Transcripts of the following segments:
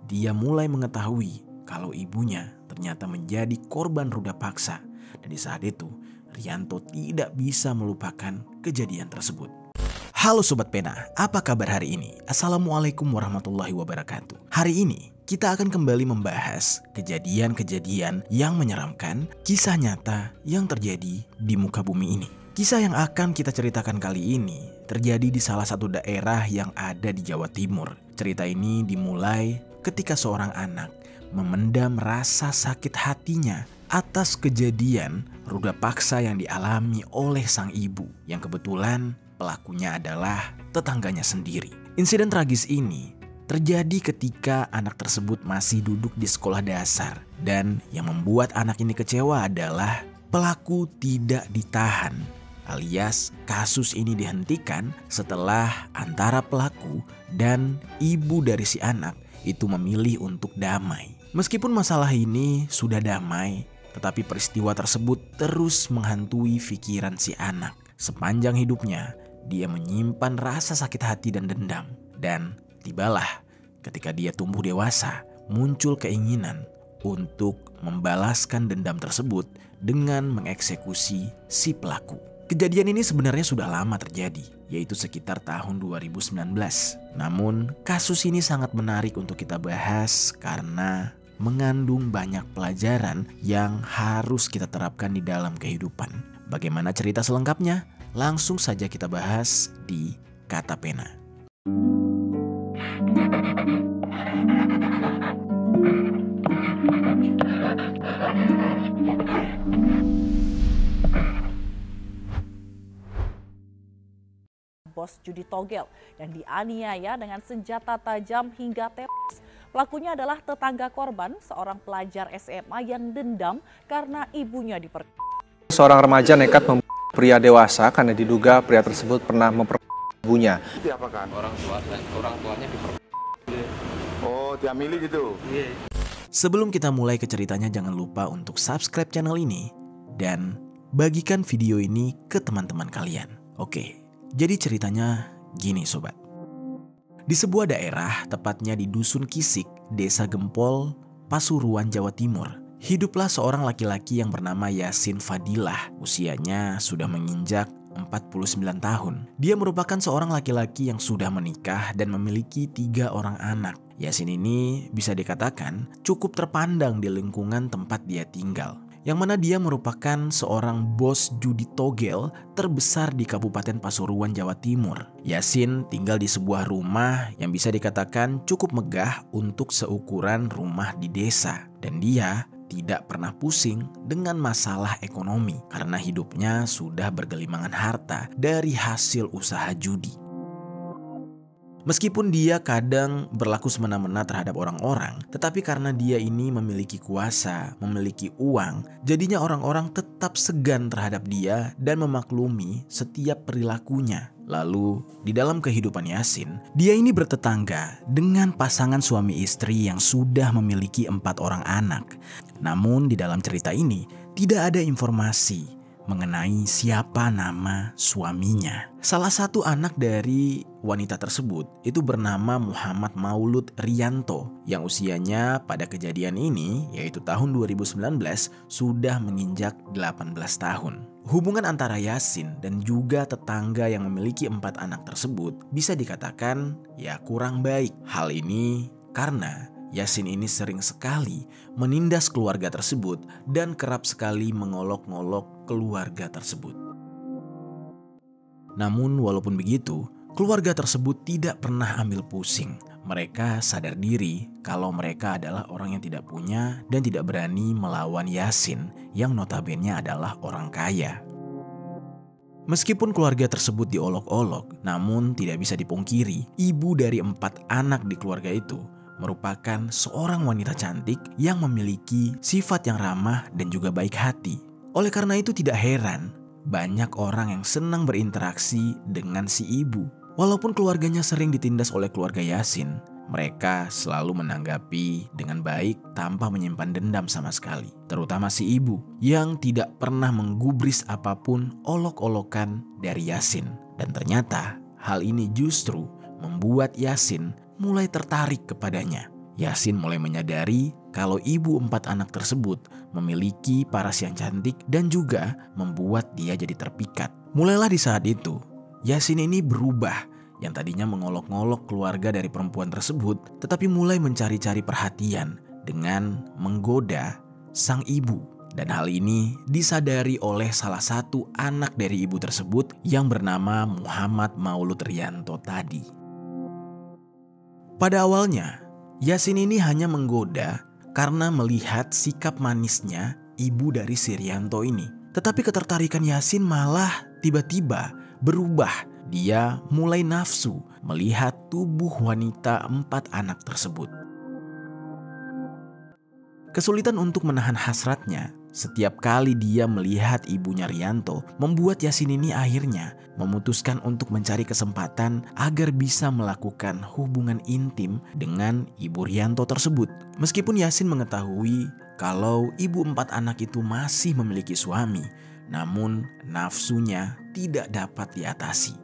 dia mulai mengetahui kalau ibunya ternyata menjadi korban ruda paksa. Dan di saat itu, Rianto tidak bisa melupakan kejadian tersebut. Halo Sobat Pena, apa kabar hari ini? Assalamualaikum warahmatullahi wabarakatuh. Hari ini kita akan kembali membahas kejadian-kejadian yang menyeramkan, kisah nyata yang terjadi di muka bumi ini. Kisah yang akan kita ceritakan kali ini terjadi di salah satu daerah yang ada di Jawa Timur. Cerita ini dimulai ketika seorang anak memendam rasa sakit hatinya atas kejadian ruda paksa yang dialami oleh sang ibu, yang kebetulan pelakunya adalah tetangganya sendiri. Insiden tragis ini terjadi ketika anak tersebut masih duduk di sekolah dasar, dan yang membuat anak ini kecewa adalah pelaku tidak ditahan, alias kasus ini dihentikan setelah antara pelaku dan ibu dari si anak itu memilih untuk damai. Meskipun masalah ini sudah damai, tetapi peristiwa tersebut terus menghantui pikiran si anak. Sepanjang hidupnya, dia menyimpan rasa sakit hati dan dendam. Dan tibalah ketika dia tumbuh dewasa, muncul keinginan untuk membalaskan dendam tersebut dengan mengeksekusi si pelaku. Kejadian ini sebenarnya sudah lama terjadi, yaitu sekitar tahun 2019. Namun, kasus ini sangat menarik untuk kita bahas karena mengandung banyak pelajaran yang harus kita terapkan di dalam kehidupan. Bagaimana cerita selengkapnya? Langsung saja kita bahas di Kata Pena. Bos judi togel yang dianiaya dengan senjata tajam hingga tewas. Pelakunya adalah tetangga korban, seorang pelajar SMA yang dendam karena ibunya diperkosa. Seorang remaja nekat membunuh pria dewasa karena diduga pria tersebut pernah memperkosa ibunya. Itu apa kan? Orang tuanya diperkosa. Oh, dia milih gitu. Iya. Sebelum kita mulai ke ceritanya, jangan lupa untuk subscribe channel ini dan bagikan video ini ke teman-teman kalian. Oke, jadi ceritanya gini sobat. Di sebuah daerah, tepatnya di Dusun Kisik, Desa Gempol, Pasuruan, Jawa Timur, hiduplah seorang laki-laki yang bernama Yasin Fadilah. Usianya sudah menginjak 49 tahun. Dia merupakan seorang laki-laki yang sudah menikah dan memiliki 3 orang anak. Yasin ini bisa dikatakan cukup terpandang di lingkungan tempat dia tinggal, yang mana dia merupakan seorang bos judi togel terbesar di Kabupaten Pasuruan, Jawa Timur. Yasin tinggal di sebuah rumah yang bisa dikatakan cukup megah untuk seukuran rumah di desa. Dan dia tidak pernah pusing dengan masalah ekonomi karena hidupnya sudah bergelimangan harta dari hasil usaha judi. Meskipun dia kadang berlaku semena-mena terhadap orang-orang, tetapi karena dia ini memiliki kuasa, memiliki uang, jadinya orang-orang tetap segan terhadap dia dan memaklumi setiap perilakunya. Lalu, di dalam kehidupan Yasin, dia ini bertetangga dengan pasangan suami istri yang sudah memiliki 4 orang anak. Namun di dalam cerita ini, tidak ada informasi mengenai siapa nama suaminya. Salah satu anak dari wanita tersebut itu bernama Muhammad Maulud Rianto, yang usianya pada kejadian ini, yaitu tahun 2019, sudah menginjak 18 tahun. Hubungan antara Yasin dan juga tetangga yang memiliki 4 anak tersebut bisa dikatakan ya kurang baik. Hal ini karena Yasin ini sering sekali menindas keluarga tersebut dan kerap sekali mengolok-ngolok keluarga tersebut. Namun walaupun begitu, keluarga tersebut tidak pernah ambil pusing. Mereka sadar diri kalau mereka adalah orang yang tidak punya dan tidak berani melawan Yasin yang notabene adalah orang kaya. Meskipun keluarga tersebut diolok-olok, namun tidak bisa dipungkiri, ibu dari 4 anak di keluarga itu merupakan seorang wanita cantik yang memiliki sifat yang ramah dan juga baik hati. Oleh karena itu tidak heran banyak orang yang senang berinteraksi dengan si ibu. Walaupun keluarganya sering ditindas oleh keluarga Yasin, mereka selalu menanggapi dengan baik tanpa menyimpan dendam sama sekali. Terutama si ibu yang tidak pernah menggubris apapun olok-olokan dari Yasin. Dan ternyata hal ini justru membuat Yasin mulai tertarik kepadanya. Yasin mulai menyadari kalau ibu 4 anak tersebut memiliki paras yang cantik dan juga membuat dia jadi terpikat. Mulailah di saat itu, Yasin ini berubah. Yang tadinya mengolok-ngolok keluarga dari perempuan tersebut, tetapi mulai mencari-cari perhatian dengan menggoda sang ibu. Dan hal ini disadari oleh salah satu anak dari ibu tersebut yang bernama Muhammad Maulud Rianto tadi. Pada awalnya, Yasin ini hanya menggoda karena melihat sikap manisnya ibu dari si Rianto ini. Tetapi ketertarikan Yasin malah tiba-tiba berubah. Dia mulai nafsu melihat tubuh wanita 4 anak tersebut. Kesulitan untuk menahan hasratnya setiap kali dia melihat ibunya Rianto membuat Yasin ini akhirnya memutuskan untuk mencari kesempatan agar bisa melakukan hubungan intim dengan ibu Rianto tersebut. Meskipun Yasin mengetahui kalau ibu 4 anak itu masih memiliki suami, namun nafsunya tidak dapat diatasi.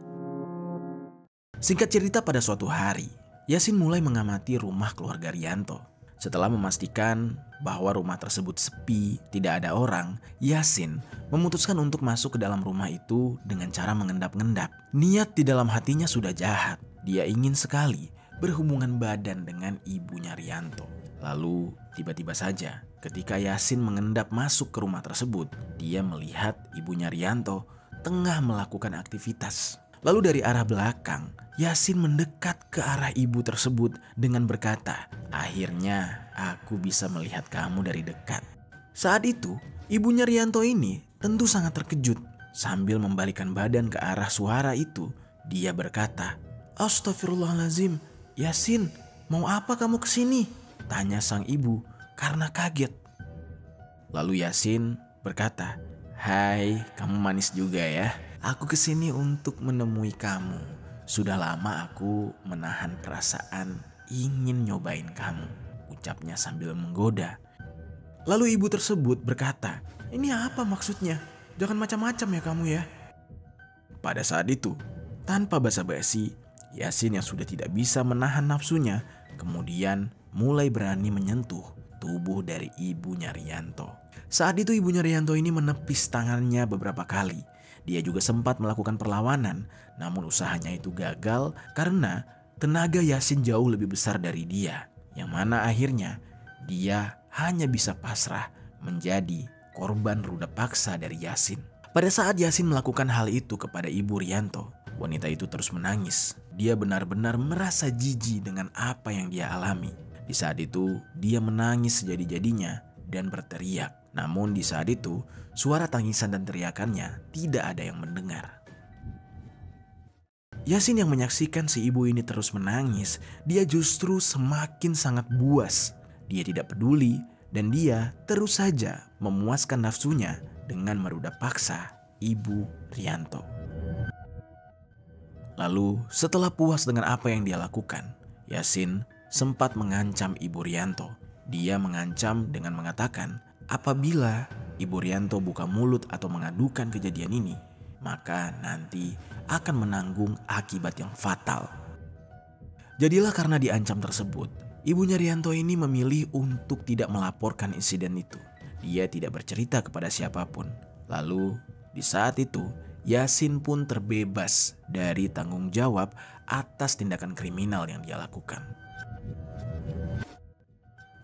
Singkat cerita, pada suatu hari, Yasin mulai mengamati rumah keluarga Rianto. Setelah memastikan bahwa rumah tersebut sepi, tidak ada orang, Yasin memutuskan untuk masuk ke dalam rumah itu dengan cara mengendap-endap. Niat di dalam hatinya sudah jahat. Dia ingin sekali berhubungan badan dengan ibunya Rianto. Lalu tiba-tiba saja ketika Yasin mengendap masuk ke rumah tersebut, dia melihat ibunya Rianto tengah melakukan aktivitas. Lalu dari arah belakang, Yasin mendekat ke arah ibu tersebut dengan berkata, "Akhirnya aku bisa melihat kamu dari dekat." Saat itu, ibunya Rianto ini tentu sangat terkejut. Sambil membalikkan badan ke arah suara itu, dia berkata, "Astagfirullahaladzim, Yasin, mau apa kamu kesini?" tanya sang ibu karena kaget. Lalu Yasin berkata, "Hai, kamu manis juga ya. Aku kesini untuk menemui kamu. Sudah lama aku menahan perasaan ingin nyobain kamu," ucapnya sambil menggoda. Lalu ibu tersebut berkata, "Ini apa maksudnya? Jangan macam-macam ya kamu ya." Pada saat itu, tanpa basa-basi, Yasin yang sudah tidak bisa menahan nafsunya kemudian mulai berani menyentuh tubuh dari ibunya Rianto. Saat itu ibunya Rianto ini menepis tangannya beberapa kali. Dia juga sempat melakukan perlawanan, namun usahanya itu gagal karena tenaga Yasin jauh lebih besar dari dia, yang mana akhirnya dia hanya bisa pasrah menjadi korban ruda paksa dari Yasin. Pada saat Yasin melakukan hal itu kepada ibu Rianto, wanita itu terus menangis. Dia benar-benar merasa jijik dengan apa yang dia alami. Di saat itu, dia menangis sejadi-jadinya dan berteriak. Namun di saat itu, suara tangisan dan teriakannya tidak ada yang mendengar. Yasin yang menyaksikan si ibu ini terus menangis, dia justru semakin sangat buas. Dia tidak peduli dan dia terus saja memuaskan nafsunya dengan meruda paksa ibu Rianto. Lalu setelah puas dengan apa yang dia lakukan, Yasin sempat mengancam ibu Rianto. Dia mengancam dengan mengatakan, apabila ibu Rianto buka mulut atau mengadukan kejadian ini, maka nanti akan menanggung akibat yang fatal. Jadilah karena diancam tersebut, ibunya Rianto ini memilih untuk tidak melaporkan insiden itu. Dia tidak bercerita kepada siapapun. Lalu di saat itu, Yasin pun terbebas dari tanggung jawab atas tindakan kriminal yang dia lakukan.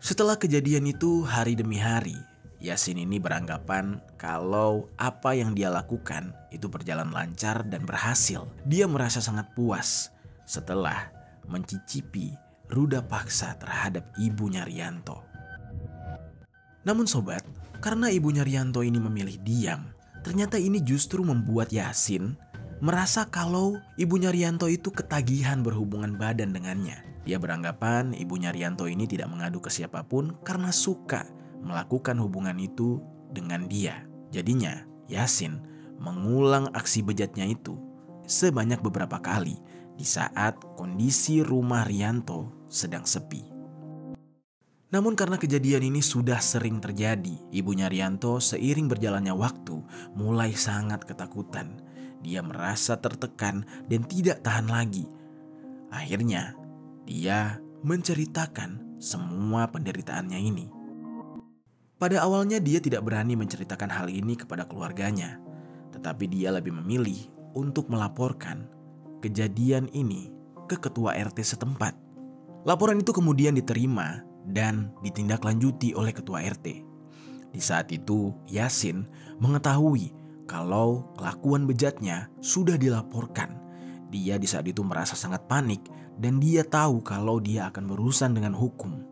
Setelah kejadian itu, hari demi hari, Yasin ini beranggapan kalau apa yang dia lakukan itu berjalan lancar dan berhasil. Dia merasa sangat puas setelah mencicipi ruda paksa terhadap ibunya Rianto. Namun sobat, karena ibunya Rianto ini memilih diam, ternyata ini justru membuat Yasin merasa kalau ibunya Rianto itu ketagihan berhubungan badan dengannya. Dia beranggapan ibunya Rianto ini tidak mengadu ke siapapun karena suka melakukan hubungan itu dengan dia. Jadinya Yasin mengulang aksi bejatnya itu sebanyak beberapa kali di saat kondisi rumah Rianto sedang sepi. Namun karena kejadian ini sudah sering terjadi, ibunya Rianto seiring berjalannya waktu mulai sangat ketakutan. Dia merasa tertekan dan tidak tahan lagi. Akhirnya dia menceritakan semua penderitaannya ini. Pada awalnya dia tidak berani menceritakan hal ini kepada keluarganya, tetapi dia lebih memilih untuk melaporkan kejadian ini ke ketua RT setempat. Laporan itu kemudian diterima dan ditindaklanjuti oleh ketua RT. Di saat itu Yasin mengetahui kalau kelakuan bejatnya sudah dilaporkan. Dia di saat itu merasa sangat panik dan dia tahu kalau dia akan berurusan dengan hukum.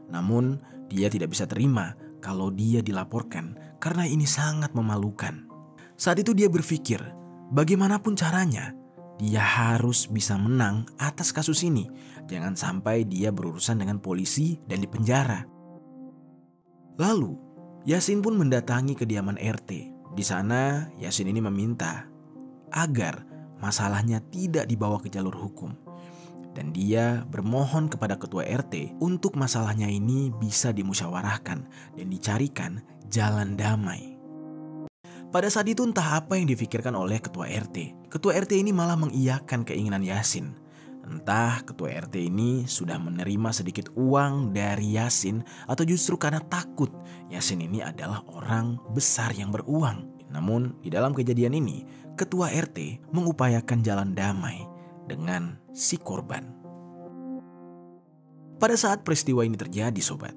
Namun dia tidak bisa terima kalau dia dilaporkan karena ini sangat memalukan. Saat itu dia berpikir bagaimanapun caranya dia harus bisa menang atas kasus ini. Jangan sampai dia berurusan dengan polisi dan dipenjara. Lalu Yasin pun mendatangi kediaman RT. Di sana Yasin ini meminta agar masalahnya tidak dibawa ke jalur hukum. Dan dia bermohon kepada ketua RT untuk masalahnya ini bisa dimusyawarahkan dan dicarikan jalan damai. Pada saat itu entah apa yang difikirkan oleh ketua RT. Ketua RT ini malah mengiyakan keinginan Yasin. Entah ketua RT ini sudah menerima sedikit uang dari Yasin atau justru karena takut Yasin ini adalah orang besar yang beruang. Namun di dalam kejadian ini ketua RT mengupayakan jalan damai dengan si korban. Pada saat peristiwa ini terjadi sobat,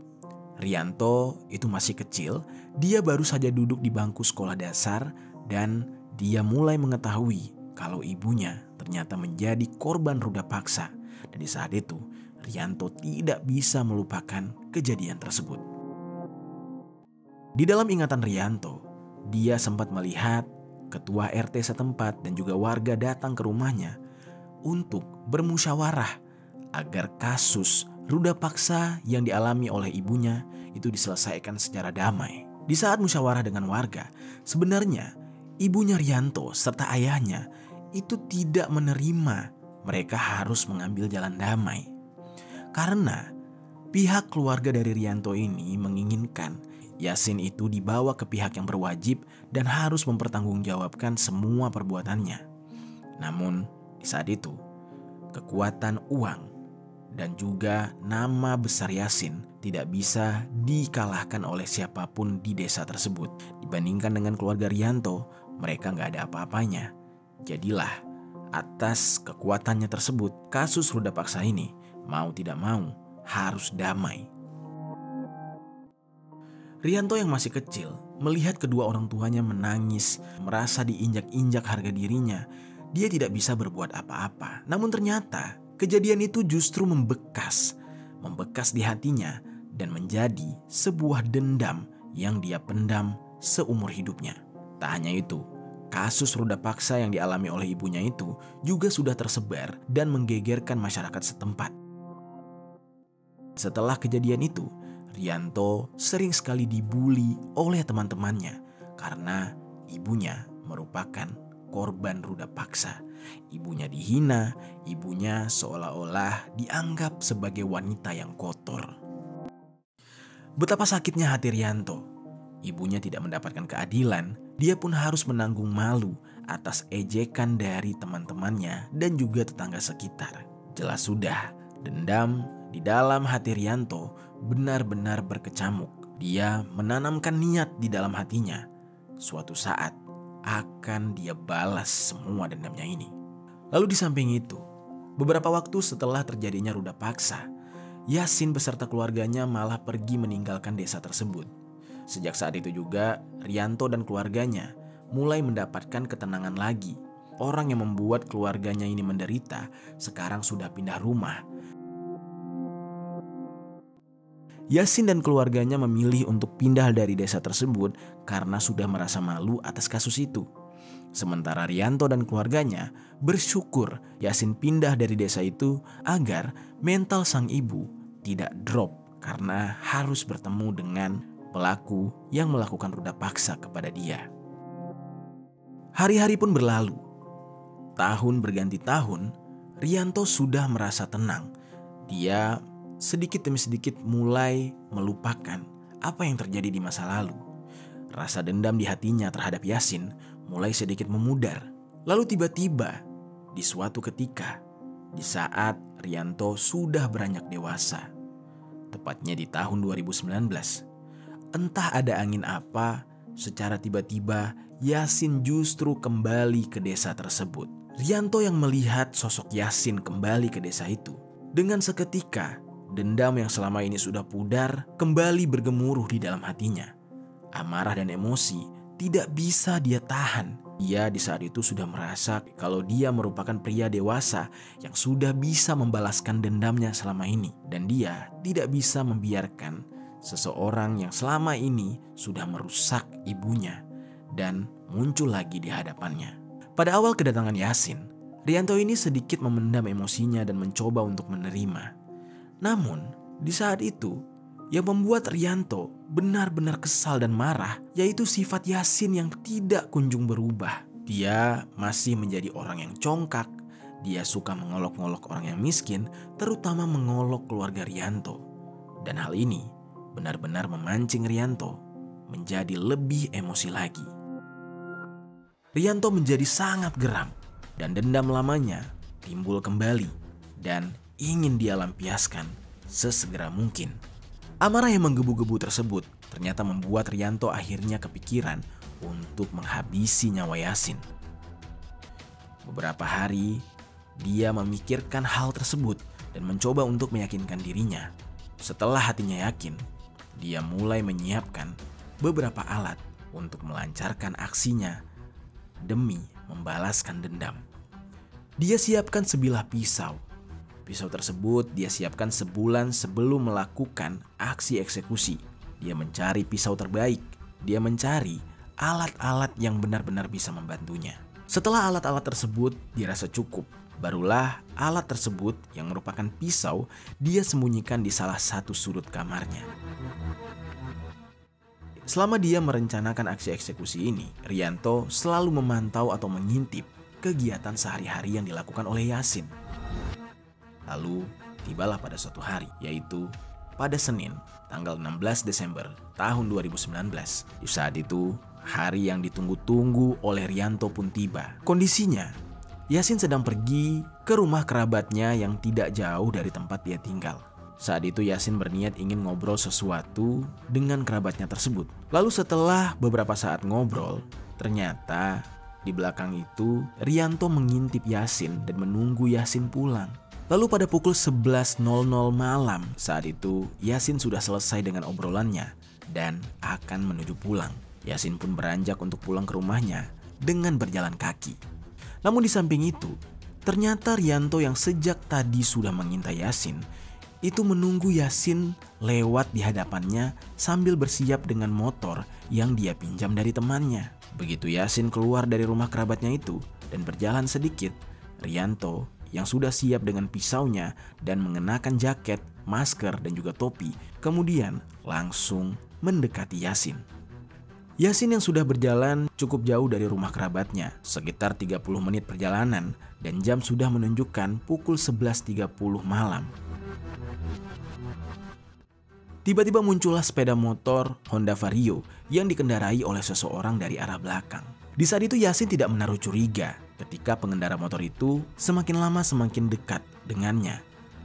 Rianto itu masih kecil. Dia baru saja duduk di bangku sekolah dasar dan dia mulai mengetahui kalau ibunya ternyata menjadi korban ruda paksa. Dan di saat itu Rianto tidak bisa melupakan kejadian tersebut. Di dalam ingatan Rianto, dia sempat melihat ketua RT setempat dan juga warga datang ke rumahnya untuk bermusyawarah agar kasus ruda paksa yang dialami oleh ibunya itu diselesaikan secara damai. Di saat musyawarah dengan warga, sebenarnya ibunya Rianto serta ayahnya itu tidak menerima mereka harus mengambil jalan damai. Karena pihak keluarga dari Rianto ini menginginkan Yasin itu dibawa ke pihak yang berwajib dan harus mempertanggungjawabkan semua perbuatannya. Namun di saat itu kekuatan uang dan juga nama besar Yasin tidak bisa dikalahkan oleh siapapun di desa tersebut. Dibandingkan dengan keluarga Rianto, mereka gak ada apa-apanya. Jadilah atas kekuatannya tersebut, kasus ruda paksa ini mau tidak mau harus damai. Rianto yang masih kecil melihat kedua orang tuanya menangis, merasa diinjak-injak harga dirinya. Dia tidak bisa berbuat apa-apa. Namun ternyata kejadian itu justru membekas di hatinya dan menjadi sebuah dendam yang dia pendam seumur hidupnya. Tak hanya itu, kasus ruda paksa yang dialami oleh ibunya itu juga sudah tersebar dan menggegerkan masyarakat setempat. Setelah kejadian itu, Rianto sering sekali dibully oleh teman-temannya karena ibunya merupakan korban ruda paksa. Ibunya dihina, ibunya seolah-olah dianggap sebagai wanita yang kotor. Betapa sakitnya hati Rianto. Ibunya tidak mendapatkan keadilan, dia pun harus menanggung malu atas ejekan dari teman-temannya dan juga tetangga sekitar. Jelas sudah, dendam di dalam hati Rianto benar-benar berkecamuk. Dia menanamkan niat di dalam hatinya. Suatu saat akan dia balas semua dendamnya ini. Lalu di samping itu, beberapa waktu setelah terjadinya ruda paksa, Yasin beserta keluarganya malah pergi meninggalkan desa tersebut. Sejak saat itu juga, Rianto dan keluarganya mulai mendapatkan ketenangan lagi. Orang yang membuat keluarganya ini menderita sekarang sudah pindah rumah. Yasin dan keluarganya memilih untuk pindah dari desa tersebut karena sudah merasa malu atas kasus itu. Sementara Rianto dan keluarganya bersyukur Yasin pindah dari desa itu agar mental sang ibu tidak drop karena harus bertemu dengan pelaku yang melakukan ruda paksa kepada dia. Hari-hari pun berlalu. Tahun berganti tahun, Rianto sudah merasa tenang. Dia sedikit demi sedikit mulai melupakan apa yang terjadi di masa lalu. Rasa dendam di hatinya terhadap Yasin mulai sedikit memudar. Lalu tiba-tiba di suatu ketika, di saat Rianto sudah beranjak dewasa, tepatnya di tahun 2019. Entah ada angin apa, secara tiba-tiba Yasin justru kembali ke desa tersebut. Rianto yang melihat sosok Yasin kembali ke desa itu, dengan seketika dendam yang selama ini sudah pudar kembali bergemuruh di dalam hatinya. Amarah dan emosi tidak bisa dia tahan. Dia di saat itu sudah merasa kalau dia merupakan pria dewasa yang sudah bisa membalaskan dendamnya selama ini. Dan dia tidak bisa membiarkan seseorang yang selama ini sudah merusak ibunya dan muncul lagi di hadapannya. Pada awal kedatangan Yasin, Rianto ini sedikit memendam emosinya dan mencoba untuk menerima. Namun, di saat itu, yang membuat Rianto benar-benar kesal dan marah yaitu sifat Yasin yang tidak kunjung berubah. Dia masih menjadi orang yang congkak. Dia suka mengolok-ngolok orang yang miskin, terutama mengolok keluarga Rianto. Dan hal ini benar-benar memancing Rianto menjadi lebih emosi lagi. Rianto menjadi sangat geram dan dendam lamanya timbul kembali dan ingin dia lampiaskan sesegera mungkin. Amarah yang menggebu-gebu tersebut ternyata membuat Rianto akhirnya kepikiran untuk menghabisi nyawa Yasin. Beberapa hari dia memikirkan hal tersebut dan mencoba untuk meyakinkan dirinya. Setelah hatinya yakin, dia mulai menyiapkan beberapa alat untuk melancarkan aksinya demi membalaskan dendam. Dia siapkan sebilah pisau. Pisau tersebut dia siapkan sebulan sebelum melakukan aksi eksekusi. Dia mencari pisau terbaik. Dia mencari alat-alat yang benar-benar bisa membantunya. Setelah alat-alat tersebut dirasa cukup, barulah alat tersebut yang merupakan pisau dia sembunyikan di salah satu sudut kamarnya. Selama dia merencanakan aksi eksekusi ini, Rianto selalu memantau atau mengintip kegiatan sehari-hari yang dilakukan oleh Yasin. Lalu tibalah pada suatu hari, yaitu pada Senin tanggal 16 Desember tahun 2019. Di saat itu, hari yang ditunggu-tunggu oleh Rianto pun tiba. Kondisinya, Yasin sedang pergi ke rumah kerabatnya yang tidak jauh dari tempat dia tinggal. Saat itu Yasin berniat ingin ngobrol sesuatu dengan kerabatnya tersebut. Lalu setelah beberapa saat ngobrol, ternyata di belakang itu Rianto mengintip Yasin dan menunggu Yasin pulang. Lalu pada pukul 11.00 malam saat itu Yasin sudah selesai dengan obrolannya dan akan menuju pulang. Yasin pun beranjak untuk pulang ke rumahnya dengan berjalan kaki. Namun di samping itu, ternyata Rianto yang sejak tadi sudah mengintai Yasin itu menunggu Yasin lewat di hadapannya sambil bersiap dengan motor yang dia pinjam dari temannya. Begitu Yasin keluar dari rumah kerabatnya itu dan berjalan sedikit, Rianto yang sudah siap dengan pisaunya dan mengenakan jaket, masker dan juga topi, kemudian langsung mendekati Yasin. Yasin yang sudah berjalan cukup jauh dari rumah kerabatnya, sekitar 30 menit perjalanan dan jam sudah menunjukkan pukul 11.30 malam. Tiba-tiba muncullah sepeda motor Honda Vario yang dikendarai oleh seseorang dari arah belakang. Di saat itu Yasin tidak menaruh curiga ketika pengendara motor itu semakin lama semakin dekat dengannya.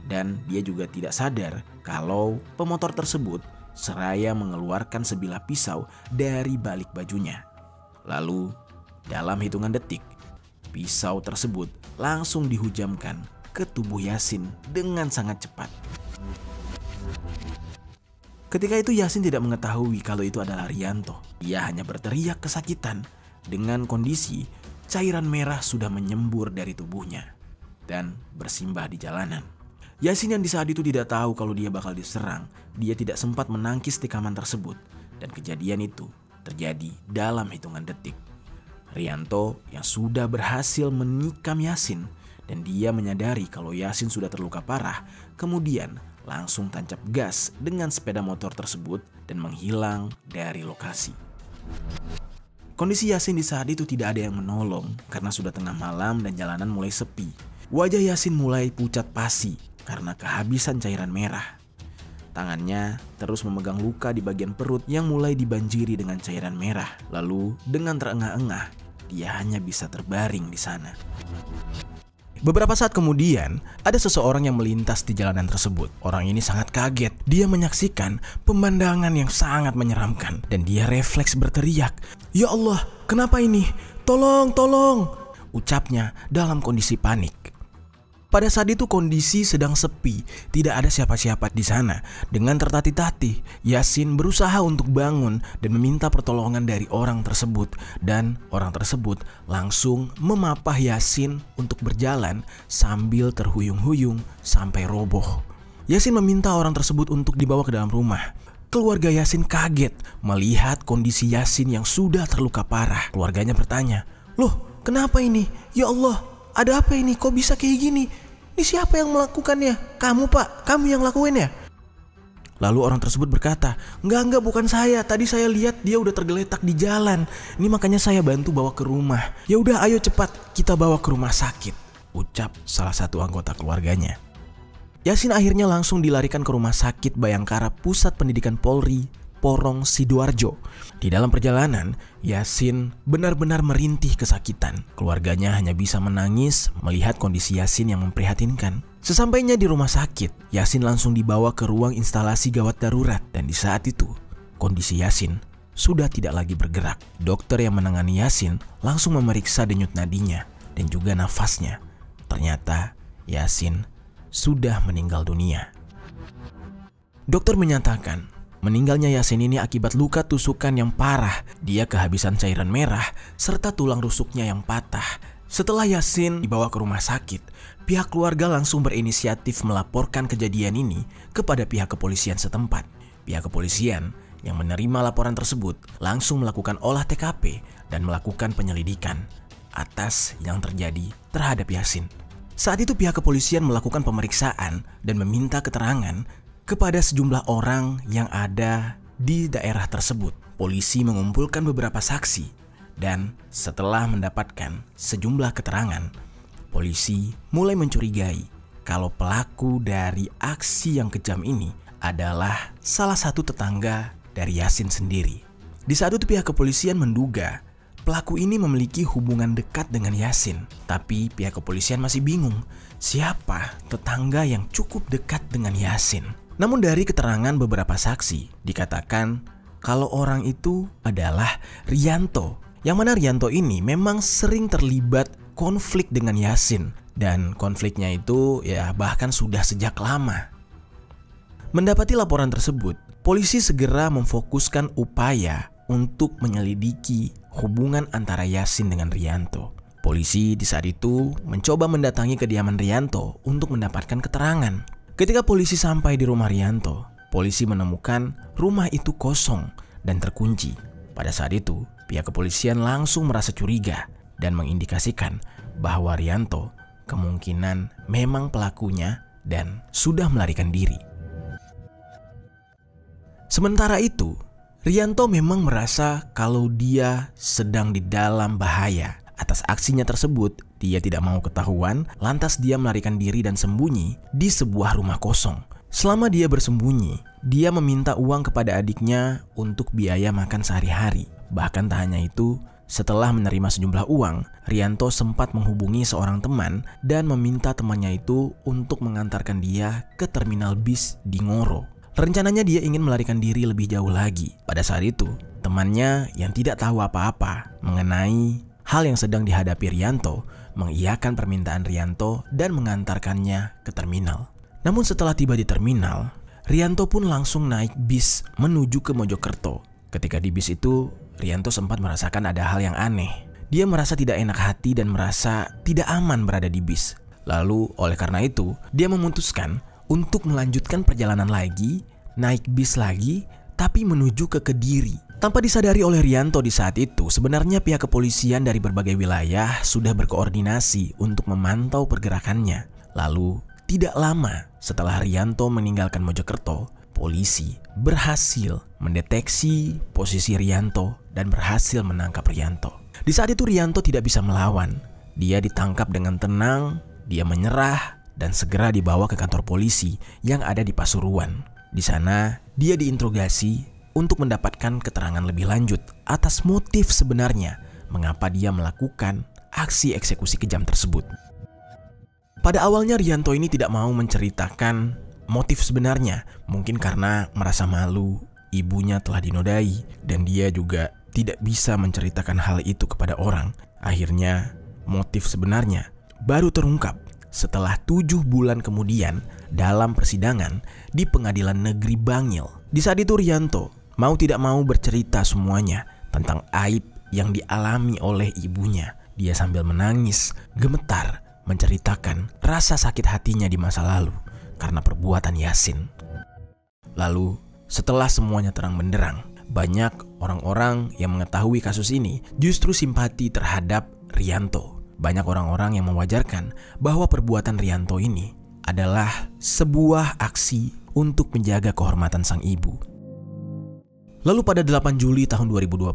Dan dia juga tidak sadar kalau pemotor tersebut seraya mengeluarkan sebilah pisau dari balik bajunya. Lalu dalam hitungan detik, pisau tersebut langsung dihujamkan ke tubuh Yasin dengan sangat cepat. Ketika itu Yasin tidak mengetahui kalau itu adalah Rianto. Ia hanya berteriak kesakitan dengan kondisi cairan merah sudah menyembur dari tubuhnya dan bersimbah di jalanan. Yasin yang di saat itu tidak tahu kalau dia bakal diserang, dia tidak sempat menangkis tikaman tersebut dan kejadian itu terjadi dalam hitungan detik. Rianto yang sudah berhasil menikam Yasin dan dia menyadari kalau Yasin sudah terluka parah, kemudian langsung tancap gas dengan sepeda motor tersebut dan menghilang dari lokasi. Kondisi Yasin di saat itu tidak ada yang menolong karena sudah tengah malam dan jalanan mulai sepi. Wajah Yasin mulai pucat pasi karena kehabisan cairan merah. Tangannya terus memegang luka di bagian perut yang mulai dibanjiri dengan cairan merah. Lalu dengan terengah-engah, dia hanya bisa terbaring di sana. Beberapa saat kemudian, ada seseorang yang melintas di jalanan tersebut. Orang ini sangat kaget. Dia menyaksikan pemandangan yang sangat menyeramkan. Dan dia refleks berteriak, "Ya Allah, kenapa ini? Tolong, tolong!" Ucapnya dalam kondisi panik. Pada saat itu kondisi sedang sepi, tidak ada siapa-siapa di sana. Dengan tertatih-tatih, Yasin berusaha untuk bangun dan meminta pertolongan dari orang tersebut. Dan orang tersebut langsung memapah Yasin untuk berjalan sambil terhuyung-huyung sampai roboh. Yasin meminta orang tersebut untuk dibawa ke dalam rumah. Keluarga Yasin kaget melihat kondisi Yasin yang sudah terluka parah. Keluarganya bertanya, "Loh, kenapa ini? Ya Allah, ada apa ini? Kok bisa kayak gini? Ini siapa yang melakukannya? Kamu, Pak? Kamu yang lakuin ya?" Lalu orang tersebut berkata, Enggak, bukan saya. Tadi saya lihat dia udah tergeletak di jalan. Ini makanya saya bantu bawa ke rumah. Ya udah, ayo cepat kita bawa ke rumah sakit," ucap salah satu anggota keluarganya. Yasin akhirnya langsung dilarikan ke rumah sakit Bayangkara Pusat Pendidikan Polri, Porong Sidoarjo. Di dalam perjalanan, Yasin benar-benar merintih kesakitan. Keluarganya hanya bisa menangis melihat kondisi Yasin yang memprihatinkan. Sesampainya di rumah sakit, Yasin langsung dibawa ke ruang instalasi gawat darurat. Dan di saat itu, kondisi Yasin sudah tidak lagi bergerak. Dokter yang menangani Yasin langsung memeriksa denyut nadinya dan juga nafasnya. Ternyata Yasin sudah meninggal dunia. Dokter menyatakan meninggalnya Yasin ini akibat luka tusukan yang parah. Dia kehabisan cairan merah serta tulang rusuknya yang patah. Setelah Yasin dibawa ke rumah sakit, pihak keluarga langsung berinisiatif melaporkan kejadian ini kepada pihak kepolisian setempat. Pihak kepolisian yang menerima laporan tersebut langsung melakukan olah TKP dan melakukan penyelidikan atas yang terjadi terhadap Yasin. Saat itu pihak kepolisian melakukan pemeriksaan dan meminta keterangan kepada sejumlah orang yang ada di daerah tersebut. Polisi mengumpulkan beberapa saksi dan setelah mendapatkan sejumlah keterangan, polisi mulai mencurigai kalau pelaku dari aksi yang kejam ini adalah salah satu tetangga dari Yasin sendiri. Di saat itu pihak kepolisian menduga pelaku ini memiliki hubungan dekat dengan Yasin. Tapi pihak kepolisian masih bingung siapa tetangga yang cukup dekat dengan Yasin. Namun dari keterangan beberapa saksi dikatakan kalau orang itu adalah Rianto. Yang mana Rianto ini memang sering terlibat konflik dengan Yasin. Dan konfliknya itu ya bahkan sudah sejak lama. Mendapati laporan tersebut, polisi segera memfokuskan upaya untuk menyelidiki hubungan antara Yasin dengan Rianto. Polisi di saat itu mencoba mendatangi kediaman Rianto untuk mendapatkan keterangan. Ketika polisi sampai di rumah Rianto, polisi menemukan rumah itu kosong dan terkunci. Pada saat itu, pihak kepolisian langsung merasa curiga dan mengindikasikan bahwa Rianto kemungkinan memang pelakunya dan sudah melarikan diri. Sementara itu, Rianto memang merasa kalau dia sedang di dalam bahaya. Atas aksinya tersebut, dia tidak mau ketahuan, lantas dia melarikan diri dan sembunyi di sebuah rumah kosong. Selama dia bersembunyi, dia meminta uang kepada adiknya untuk biaya makan sehari-hari. Bahkan tak hanya itu, setelah menerima sejumlah uang, Rianto sempat menghubungi seorang teman dan meminta temannya itu untuk mengantarkan dia ke terminal bis di Ngoro. Rencananya dia ingin melarikan diri lebih jauh lagi. Pada saat itu, temannya yang tidak tahu apa-apa mengenai hal yang sedang dihadapi Rianto mengiyakan permintaan Rianto dan mengantarkannya ke terminal. Namun setelah tiba di terminal, Rianto pun langsung naik bis menuju ke Mojokerto. Ketika di bis itu, Rianto sempat merasakan ada hal yang aneh. Dia merasa tidak enak hati dan merasa tidak aman berada di bis. Lalu oleh karena itu, dia memutuskan untuk melanjutkan perjalanan lagi, naik bis lagi, tapi menuju ke Kediri. Tanpa disadari oleh Rianto di saat itu, sebenarnya pihak kepolisian dari berbagai wilayah sudah berkoordinasi untuk memantau pergerakannya. Lalu, tidak lama setelah Rianto meninggalkan Mojokerto, polisi berhasil mendeteksi posisi Rianto dan berhasil menangkap Rianto. Di saat itu Rianto tidak bisa melawan. Dia ditangkap dengan tenang, dia menyerah, dan segera dibawa ke kantor polisi yang ada di Pasuruan. Di sana, dia diinterogasi untuk mendapatkan keterangan lebih lanjut atas motif sebenarnya mengapa dia melakukan aksi eksekusi kejam tersebut. Pada awalnya Rianto ini tidak mau menceritakan motif sebenarnya, mungkin karena merasa malu, ibunya telah dinodai dan dia juga tidak bisa menceritakan hal itu kepada orang. Akhirnya motif sebenarnya baru terungkap setelah 7 bulan kemudian dalam persidangan di Pengadilan Negeri Bangil. Di saat itu Rianto mau tidak mau bercerita semuanya tentang aib yang dialami oleh ibunya. Dia sambil menangis, gemetar menceritakan rasa sakit hatinya di masa lalu karena perbuatan Yasin. Lalu setelah semuanya terang benderang, banyak orang-orang yang mengetahui kasus ini justru simpati terhadap Rianto. Banyak orang-orang yang mewajarkan bahwa perbuatan Rianto ini adalah sebuah aksi untuk menjaga kehormatan sang ibu. Lalu pada 8 Juli tahun 2020,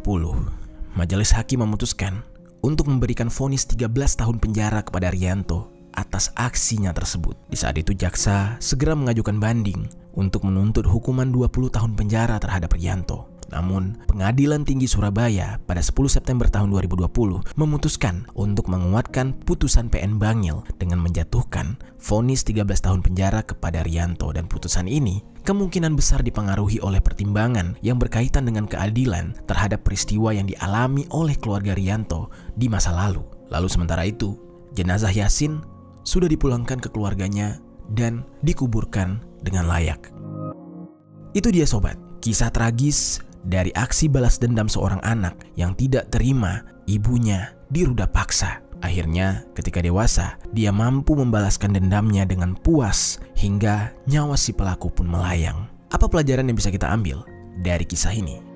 Majelis Hakim memutuskan untuk memberikan vonis 13 tahun penjara kepada Rianto atas aksinya tersebut. Di saat itu jaksa segera mengajukan banding untuk menuntut hukuman 20 tahun penjara terhadap Rianto. Namun, Pengadilan Tinggi Surabaya pada 10 September tahun 2020 memutuskan untuk menguatkan putusan PN Bangil dengan menjatuhkan vonis 13 tahun penjara kepada Rianto, dan putusan ini kemungkinan besar dipengaruhi oleh pertimbangan yang berkaitan dengan keadilan terhadap peristiwa yang dialami oleh keluarga Rianto di masa lalu. Lalu sementara itu, jenazah Yasin sudah dipulangkan ke keluarganya dan dikuburkan dengan layak. Itu dia sobat, kisah tragis dari aksi balas dendam seorang anak yang tidak terima ibunya diruda paksa. Akhirnya ketika dewasa, dia mampu membalaskan dendamnya dengan puas hingga nyawa si pelaku pun melayang. Apa pelajaran yang bisa kita ambil dari kisah ini?